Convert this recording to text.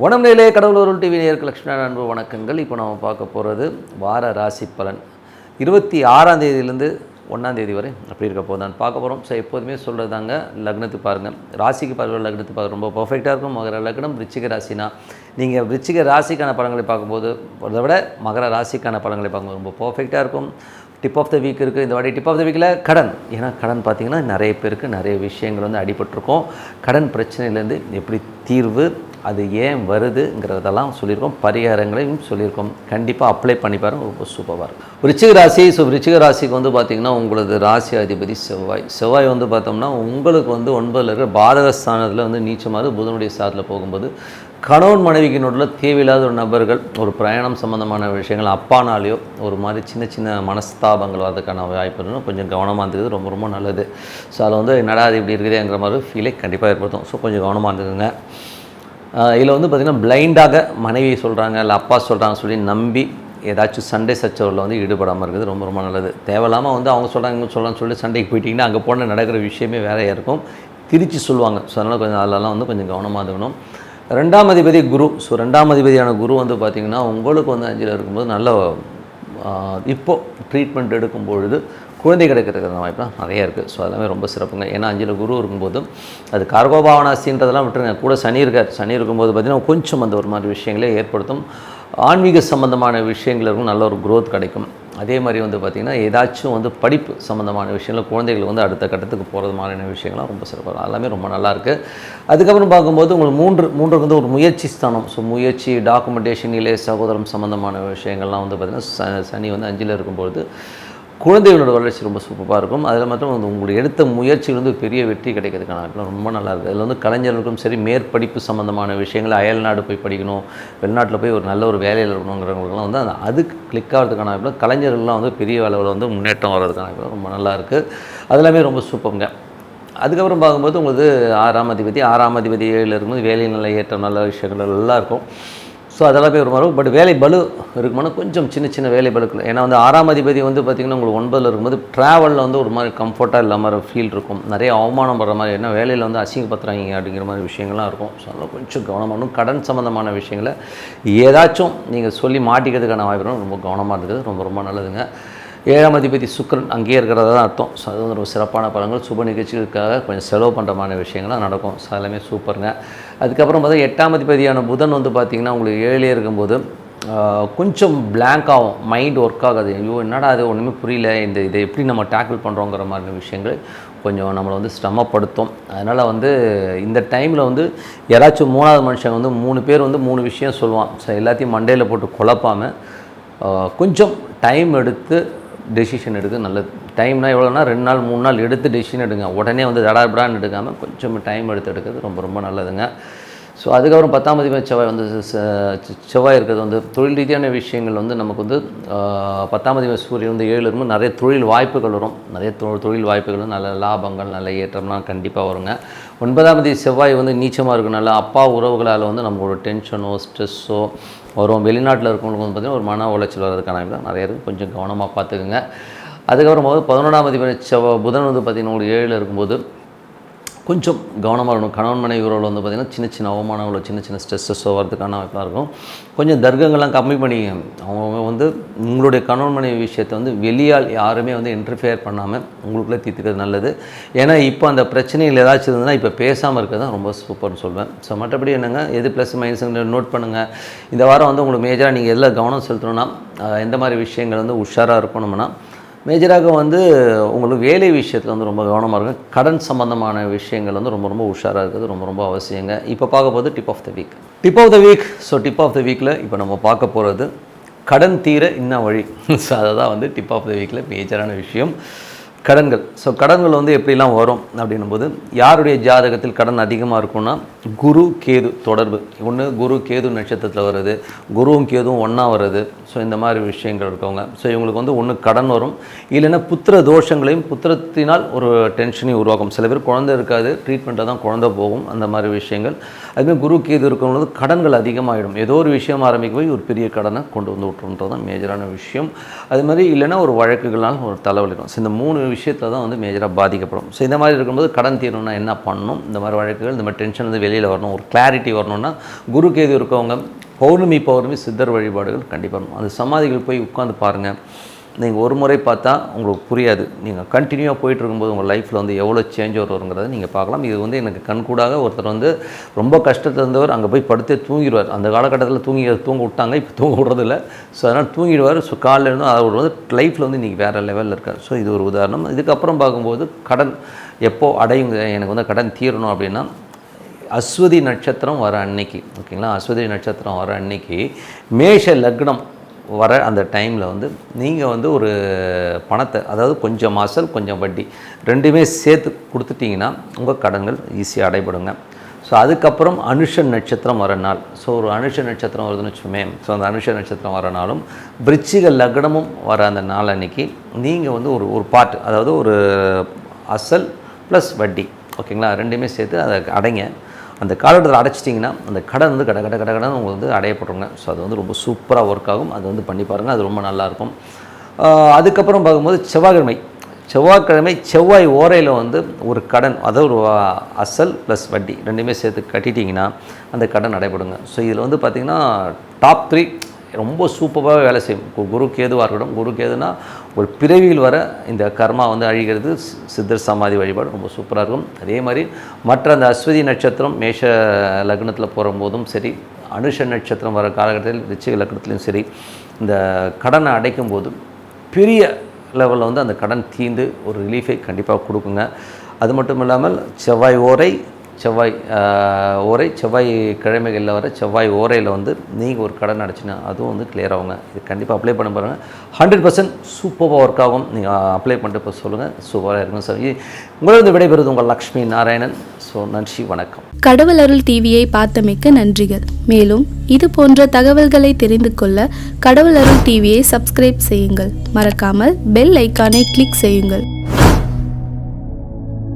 வணம்நிலையிலே கடவுளூர் TV நேயர்களுக்கு லட்சுமி அன்பு வணக்கங்கள். இப்போ நம்ம பார்க்க போகிறது வார ராசி பலன் 26ஆம் தேதியிலேருந்து 1ஆம் தேதி வரை அப்படி இருக்க போதான்னு பார்க்க போகிறோம். ஸோ எப்போதுமே சொல்கிறது தாங்க, லக்னத்துக்கு பாருங்கள், ராசிக்கு பாருங்கள், லக்னத்துக்கு பார்க்க ரொம்ப பர்ஃபெக்டாக இருக்கும். மகர லக்னம் விருச்சிக ராசினா நீங்கள் விருச்சிக ராசிக்கான பலன்களை பார்க்கும்போது அதை விட மகர ராசிக்கான பலன்களை பார்க்கும்போது ரொம்ப பர்ஃபெக்டாக இருக்கும். டிப் ஆஃப் த வீக் இருக்குது. இந்த வாட்டி டிப் ஆஃப் த வீக்கில் கடன். ஏன்னா கடன் பார்த்திங்கன்னா நிறைய பேருக்கு நிறைய விஷயங்கள் வந்து அடிபட்டிருக்கும். கடன் பிரச்சனையிலேருந்து எப்படி தீர்வு, அது ஏன் வருதுங்கிறதெல்லாம் சொல்லியிருக்கோம், பரிகாரங்களையும் சொல்லியிருக்கோம். கண்டிப்பாக அப்ளை பண்ணி பாருங்க, ரொம்ப சூப்பராக இருக்கும். விருச்சிக ராசி. ஸோ விருச்சிக ராசிக்கு வந்து பார்த்திங்கன்னா உங்களது ராசி அதிபதி செவ்வாய் வந்து பார்த்தோம்னா உங்களுக்கு வந்து 9ல் இருக்கிற பாதகஸ்தானத்தில் வந்து நீச்சமாக புதனுடைய சாதத்தில் போகும்போது கணவன் மனைவிக்கு நடுவில் தேவையில்லாத ஒரு நபர்கள், ஒரு பிரயாணம் சம்மந்தமான விஷயங்கள், அப்பானாலேயோ ஒரு மாதிரி சின்ன சின்ன மனஸ்தாபங்கள் வரதுக்கான வாய்ப்பு இருந்தால் கொஞ்சம் கவனமாக இருந்தது ரொம்ப ரொம்ப நல்லது. ஸோ அதில் வந்து என்னடா அது இப்படி இருக்குதுங்கிற மாதிரி ஃபீலை கண்டிப்பாக ஏற்படுத்தும். ஸோ கொஞ்சம் கவனமாக இருந்துக்குங்க. இதில் வந்து பார்த்திங்கன்னா பிளைண்டாக மனைவி சொல்கிறாங்க இல்லை அப்பா சொல்கிறாங்க சொல்லி நம்பி ஏதாச்சும் சண்டை சச்சரவில் வந்து ஈடுபடாமல் இருக்குது ரொம்ப ரொம்ப நல்லது. தேவையில்லாமல் வந்து அவங்க சொல்கிறாங்க இங்கே சொல்லலாம்னு சொல்லி சண்டைக்கு போயிட்டிங்கன்னா அங்கே போன நடக்கிற விஷயமே வேறையாக இருக்கும், திருச்சி சொல்லுவாங்க. ஸோ அதனால் கொஞ்சம் அதெல்லாம் வந்து கொஞ்சம் கவனமாக இருக்கணும். 2ஆம் அதிபதி குரு. ஸோ 2ஆம் அதிபதியான குரு வந்து பார்த்திங்கன்னா உங்களுக்கு வந்து 5ல் இருக்கும்போது நல்ல இப்போது ட்ரீட்மெண்ட் எடுக்கும் பொழுது குழந்தை கிடைக்கிறதுக்கான வாய்ப்புலாம் நிறையா இருக்குது. ஸோ அதெல்லாமே ரொம்ப சிறப்புங்க. ஏன்னா 5ல் குரு இருக்கும்போது அது கார்கோபாவனாசின்றதெல்லாம் விட்டுருங்க, கூட சனி இருக்கார். சனி இருக்கும்போது பார்த்திங்கன்னா கொஞ்சம் அந்த ஒரு மாதிரி விஷயங்களே ஏற்படுத்தும். ஆன்மீக சம்மந்தமான விஷயங்கள் இருக்கும், நல்ல ஒரு க்ரோத் கிடைக்கும். அதே மாதிரி வந்து பார்த்திங்கன்னா ஏதாச்சும் வந்து படிப்பு சம்மந்தமான விஷயங்கள், குழந்தைகள் வந்து அடுத்த கட்டத்துக்கு போகிறது மாதிரியான விஷயங்கள்லாம் ரொம்ப சிறப்பாக எல்லாமே ரொம்ப நல்லாயிருக்கு. அதுக்கப்புறம் பார்க்கும்போது உங்களுக்கு மூன்று வந்து ஒரு முயற்சி ஸ்தானம். ஸோ முயற்சி, டாக்குமெண்டேஷன், இளைய சகோதரம் சம்மந்தமான விஷயங்கள்லாம் வந்து பார்த்திங்கன்னா சனி வந்து 5ல் இருக்கும்பொழுது குழந்தைகளோட வளர்ச்சி ரொம்ப சூப்பராக இருக்கும். அதில் மட்டும் வந்து உங்களுக்கு எடுத்த முயற்சிகள் வந்து பெரிய வெற்றி கிடைக்கிறதுக்கான வாய்ப்புலாம் ரொம்ப நல்லாயிருக்கு. அதில் வந்து கலைஞர்களுக்கும் சரி, மேற்படிப்பு சம்மந்தமான விஷயங்கள், அயல்நாடு போய் படிக்கணும், வெளிநாட்டில் போய் ஒரு நல்ல ஒரு வேலையில் இருக்கணுங்கிறவங்களுக்குலாம் வந்து அதுக்கு கிளிக் ஆகிறதுக்கான வாய்ப்புலாம், கலைஞர்கள்லாம் வந்து பெரிய அளவில் வந்து முன்னேற்றம் வர்றதுக்கான வாய்ப்புலாம் ரொம்ப நல்லாயிருக்கு. அதெல்லாமே ரொம்ப சூப்பருங்க. அதுக்கப்புறம் பார்க்கும்போது உங்களுக்கு 6ஆம் அதிபதி 7ல் இருக்கும்போது வேலை நல்ல ஏற்றம், நல்ல விஷயங்கள் எல்லாம் இருக்கும். ஸோ அதெல்லாம் போய் ஒரு மாதிரி பட் வேலை பலு இருக்குமானா கொஞ்சம் சின்ன சின்ன வேலை பலுக்கள். ஏன்னா வந்து 6ஆம் அதிபதி வந்து பார்த்திங்கன்னா உங்களுக்கு 9ல் இருக்கும்போது ட்ராவலில் வந்து ஒரு மாதிரி கம்ஃபர்ட்டாக இல்லாமல் ஃபீல் இருக்கும், நிறைய அவமானம் படுற மாதிரி, ஏன்னா வேலையில் வந்து அசிங்கப்படுத்துறாங்க அப்படிங்கிற மாதிரி விஷயங்கள்லாம் இருக்கும். ஸோ அதெல்லாம் கொஞ்சம் கவனமாகணும். கடன் சம்மந்தமான விஷயங்களை ஏதாச்சும் நீங்கள் சொல்லி மாட்டிக்கிறதுக்கான வாய்ப்பு ரொம்ப கவனமாக இருக்குது, ரொம்ப ரொம்ப நல்லதுங்க. 7ஆம் அதிபதி சுக்கிரன் அங்கேயே இருக்கிறதா தான் அர்த்தம். ஸோ அது வந்து ஒரு சிறப்பான பலன்கள். சுப நிகழ்ச்சிகளுக்காக கொஞ்சம் செலவு பண்ணுறமான விஷயங்கள்லாம் நடக்கும். ஸோ எல்லாமே சூப்பருங்க. அதுக்கப்புறம் பார்த்தா 8ஆம் அதிபதியான புதன் வந்து பார்த்திங்கன்னா உங்களுக்கு 7லே இருக்கும்போது கொஞ்சம் பிளாங்க் ஆகும், மைண்ட் ஒர்க் ஆகாது. ஐயோ என்னடா அது ஒன்றுமே புரியல, இதை எப்படி நம்ம டேக்கிள் பண்ணுறோங்கிற மாதிரி விஷயங்கள் கொஞ்சம் நம்மளை வந்து சிரமப்படுத்தும். அதனால் வந்து இந்த டைமில் வந்து யாராச்சும் 3ஆவது மனுஷங்க வந்து 3 பேர் வந்து 3 விஷயம் சொல்லுவான். ஸோ எல்லாத்தையும் மண்டையில் போட்டு குழப்பாமல் கொஞ்சம் டைம் எடுத்து டெசிஷன் எடுக்க நல்லது. டைம்னால் எவ்வளோனா 2 நாள் 3 நாள் எடுத்து டெசிஷன் எடுங்க. உடனே வந்து தடாபடான்னு எடுக்காமல் கொஞ்சம் டைம் எடுத்து எடுக்கிறது ரொம்ப ரொம்ப நல்லதுங்க. ஸோ அதுக்கப்புறம் 10ஆம் அதிபதி செவ்வாய் வந்து செவ்வாய் இருக்கிறது வந்து தொழில் ரீதியான விஷயங்கள் வந்து நமக்கு வந்து 10ஆம் அதிபதி சூரியன் வந்து 7ல் இருக்கும்போது நிறைய தொழில் வாய்ப்புகள் வரும். நிறைய தொழில் வாய்ப்புகள், நல்ல லாபங்கள், நல்ல ஏற்றம்லாம் கண்டிப்பாக வருங்க. 9ஆம் அதிபதி செவ்வாய் வந்து நீச்சமாக இருக்கனால அப்பா உறவுகளால் வந்து நம்மளோட டென்ஷனோ ஸ்ட்ரெஸ்ஸோ வரும். வெளிநாட்டில் இருக்கவங்களுக்கு வந்து பார்த்திங்கன்னா ஒரு மன உளைச்சல் வர்றதுக்கான நிறைய இருக்குது, கொஞ்சம் கவனமாக பார்த்துக்குங்க. அதுக்கப்புறம் 11ஆம் அதிபதி புதன் வந்து பார்த்திங்கன்னா உங்களுக்கு 7ல் இருக்கும்போது கொஞ்சம் கவனமாக இருக்கணும். கணவன் மனைவி உறவில் வந்து பார்த்திங்கன்னா சின்ன சின்ன அவமானங்களோ சின்ன சின்ன ஸ்ட்ரெஸ்ஸோ வரதுக்கான வாய்ப்பாக இருக்கும். கொஞ்சம் தர்க்கங்கள்லாம் கம்மி பண்ணிங்க. அவங்க வந்து உங்களுடைய கணவன் மனைவி விஷயத்தை வந்து வெளியால் யாருமே வந்து இன்டர்ஃபியர் பண்ணாமல் உங்களுக்குள்ளே தீர்த்துக்கிறது நல்லது. ஏன்னா இப்போ அந்த பிரச்சனைகள் ஏதாச்சும் இருந்ததுன்னா இப்போ பேசாமல் இருக்கிறது தான் ரொம்ப சூப்பர்னு சொல்வேன். ஸோ மற்றபடி என்னங்க, எது ப்ளஸ் மைனஸுங்க நோட் பண்ணுங்கள். இந்த வாரம் வந்து உங்களுக்கு மேஜராக நீங்கள் எதில் கவனம் செலுத்தணும்னா எந்த மாதிரி விஷயங்கள் வந்து உஷாராக இருக்கணும்னா மேஜராக வந்து உங்களுக்கு வேலை விஷயத்தில் வந்து ரொம்ப கவனமாக இருக்கும். கடன் சம்மந்தமான விஷயங்கள் வந்து ரொம்ப ரொம்ப உஷாராக இருக்கிறது ரொம்ப ரொம்ப அவசியங்க. இப்போ பார்க்க போது tip of the week. So tip of the வீக்கில் இப்போ நம்ம பார்க்க போகிறது கடன் தீர இன்ன வழி. ஸோ அதை தான் வந்து டிப் ஆஃப் த வீக்கில் மேஜரான விஷயம், கடன்கள். ஸோ கடன்கள் வந்து எப்படிலாம் வரும் அப்படின்னும் போது யாருடைய ஜாதகத்தில் கடன் அதிகமாக இருக்கும்னா குரு கேது தொடர்பு. ஒன்று குரு கேது நட்சத்திரத்தில் வருது, குருவும் கேதுவும் ஒன்றா வருது. ஸோ இந்த மாதிரி விஷயங்கள் இருக்கவங்க, ஸோ இவங்களுக்கு வந்து ஒன்று கடன் வரும், இல்லைன்னா புத்திர தோஷங்களையும் புத்திரத்தினால் ஒரு டென்ஷனையும் உருவாக்கும். சில பேர் குழந்தை இருக்காது, ட்ரீட்மெண்ட்டில் தான் குழந்தை போகும், அந்த மாதிரி விஷயங்கள். அதுமாதிரி குரு கேது இருக்கவங்களுக்கு கடன்கள் அதிகமாகிடும். ஏதோ ஒரு விஷயம் ஆரம்பிக்க போய் ஒரு பெரிய கடனை கொண்டு வந்து விட்டுருன்றது தான் மேஜரான விஷயம். அது மாதிரி இல்லைன்னா ஒரு வழக்குகள்னால ஒரு தலைவலிக்கும். ஸோ இந்த 3 விஷயத்தில் தான் வந்து மேஜராக பாதிக்கப்படும். ஸோ இந்த மாதிரி இருக்கும்போது கடன் தீரணும்னா என்ன பண்ணணும், இந்த மாதிரி வழக்குகள், இந்த மாதிரி டென்ஷன் வந்து வெளியில் வரணும், ஒரு கிளாரிட்டி வரணும்னா குரு கேது இருக்கவங்க பௌர்ணமி சித்தர் வழிபாடுகள் கண்டிப்பாக. அந்த சமாதிகள் போய் உட்காந்து பாருங்கள். நீங்கள் ஒரு முறை பார்த்தா உங்களுக்கு புரியாது. நீங்கள் கண்டினியூவாக போயிட்டு இருக்கும்போது உங்கள் லைஃப்பில் வந்து எவ்வளோ சேஞ்ச் வருங்கிறத நீங்கள் பார்க்கலாம். இது வந்து எனக்கு கண்கூடாக ஒருத்தர் வந்து ரொம்ப கஷ்டத்தில் இருந்தவர் அங்கே போய் படுத்தே தூங்கிடுவார். அந்த காலகட்டத்தில் தூங்க விட்டாங்க, இப்போ தூங்க விடுறதில்ல. ஸோ அதனால் தூங்கிடுவார். ஸோ காலையில் இருந்தும் அவர் வந்து லைஃப்பில் வந்து இன்றைக்கி வேறு லெவலில் இருக்கார். ஸோ இது ஒரு உதாரணம். இதுக்கப்புறம் பார்க்கும்போது கடன் எப்போ அடையுங்க, எனக்கு வந்து கடன் தீரணும் அப்படின்னா அஸ்வதி நட்சத்திரம் வர அன்னைக்கு, ஓகேங்களா, அஸ்வதி நட்சத்திரம் வர அன்னைக்கு மேஷ லக்னம் வர அந்த டைமில் வந்து நீங்கள் வந்து ஒரு பணத்தை, அதாவது கொஞ்சம் அசல் கொஞ்சம் வட்டி ரெண்டுமே சேர்த்து கொடுத்துட்டிங்கன்னா உங்கள் கடன்கள் ஈஸியாக அடைபடுங்க. ஸோ அதுக்கப்புறம் அனுஷ நட்சத்திரம் வர நாள். ஸோ ஒரு அனுஷ நட்சத்திரம் வருதுன்னு வச்சுமே, ஸோ அந்த அனுஷ நட்சத்திரம் வர நாளும் விருச்சிக லக்னமும் வர அந்த நாள் அன்றைக்கி நீங்கள் வந்து ஒரு பார்ட், அதாவது ஒரு அசல் ப்ளஸ் வட்டி, ஓகேங்களா, ரெண்டுமே சேர்த்து அதை அடைங்க. அந்த காலகட்டத்தில் அடைச்சிட்டிங்கன்னா அந்த கடன் வந்து கடன் உங்களுக்கு வந்து அடையப்படுங்க. ஸோ அது வந்து ரொம்ப சூப்பராக ஒர்க் ஆகும். அது வந்து பண்ணி பாருங்கள், அது ரொம்ப நல்லாயிருக்கும். அதுக்கப்புறம் பார்க்கும்போது செவ்வாய்க்கிழமை செவ்வாய் ஓரையில் வந்து ஒரு கடன், அதாவது ஒரு அசல் ப்ளஸ் வட்டி ரெண்டுமே சேர்த்து கட்டிட்டிங்கன்னா அந்த கடன் அடைபடுங்க. ஸோ இதில் வந்து பார்த்திங்கன்னா டாப் 3 ரொம்ப சூப்பராக வேலை செய்யும். குரு கேதுவாக இருக்கட்டும். குரு கேதுனா ஒரு பிறவியில் வர இந்த கர்மா வந்து அழிகிறது. சித்தர் சமாதி வழிபாடு ரொம்ப சூப்பராக இருக்கும். அதே மாதிரி மற்ற அந்த அஸ்வதி நட்சத்திரம் மேஷ லக்னத்தில் போகும்போதும் சரி, அனுஷ நட்சத்திரம் வர காலகட்டத்தில் விருச்சிக லக்னத்துலையும் சரி, இந்த கடனை அடைக்கும் போது பெரிய லெவலில் வந்து அந்த கடன் தீர்ந்து ஒரு ரிலீஃபை கண்டிப்பாக கொடுக்குங்க. அது மட்டும் இல்லாமல் செவ்வாய் கிழமைகளில் வர செவ்வாய் ஓரையில் வந்து நீங்கள் ஒரு கடன் அடைச்சினா அதுவும் வந்து கிளியர் ஆகுங்க. இது கண்டிப்பாக அப்ளை பண்ண பாருங்கள். 100% சூப்பராக ஒர்க் ஆகும். நீங்கள் அப்ளை பண்ணிட்டு இப்போ சொல்லுங்கள், சூப்பராக இருக்கும். சார் உங்களது விடைபெறுவது உங்கள் லக்ஷ்மி நாராயணன். ஸோ நன்றி, வணக்கம். கடவுள் அருள் டிவியை பார்த்தமைக்க நன்றிகள். மேலும் இது போன்ற தகவல்களை தெரிந்து கொள்ள கடவுள் அருள் டிவியை சப்ஸ்கிரைப் செய்யுங்கள். மறக்காமல் பெல் ஐக்கானை கிளிக் செய்யுங்கள்.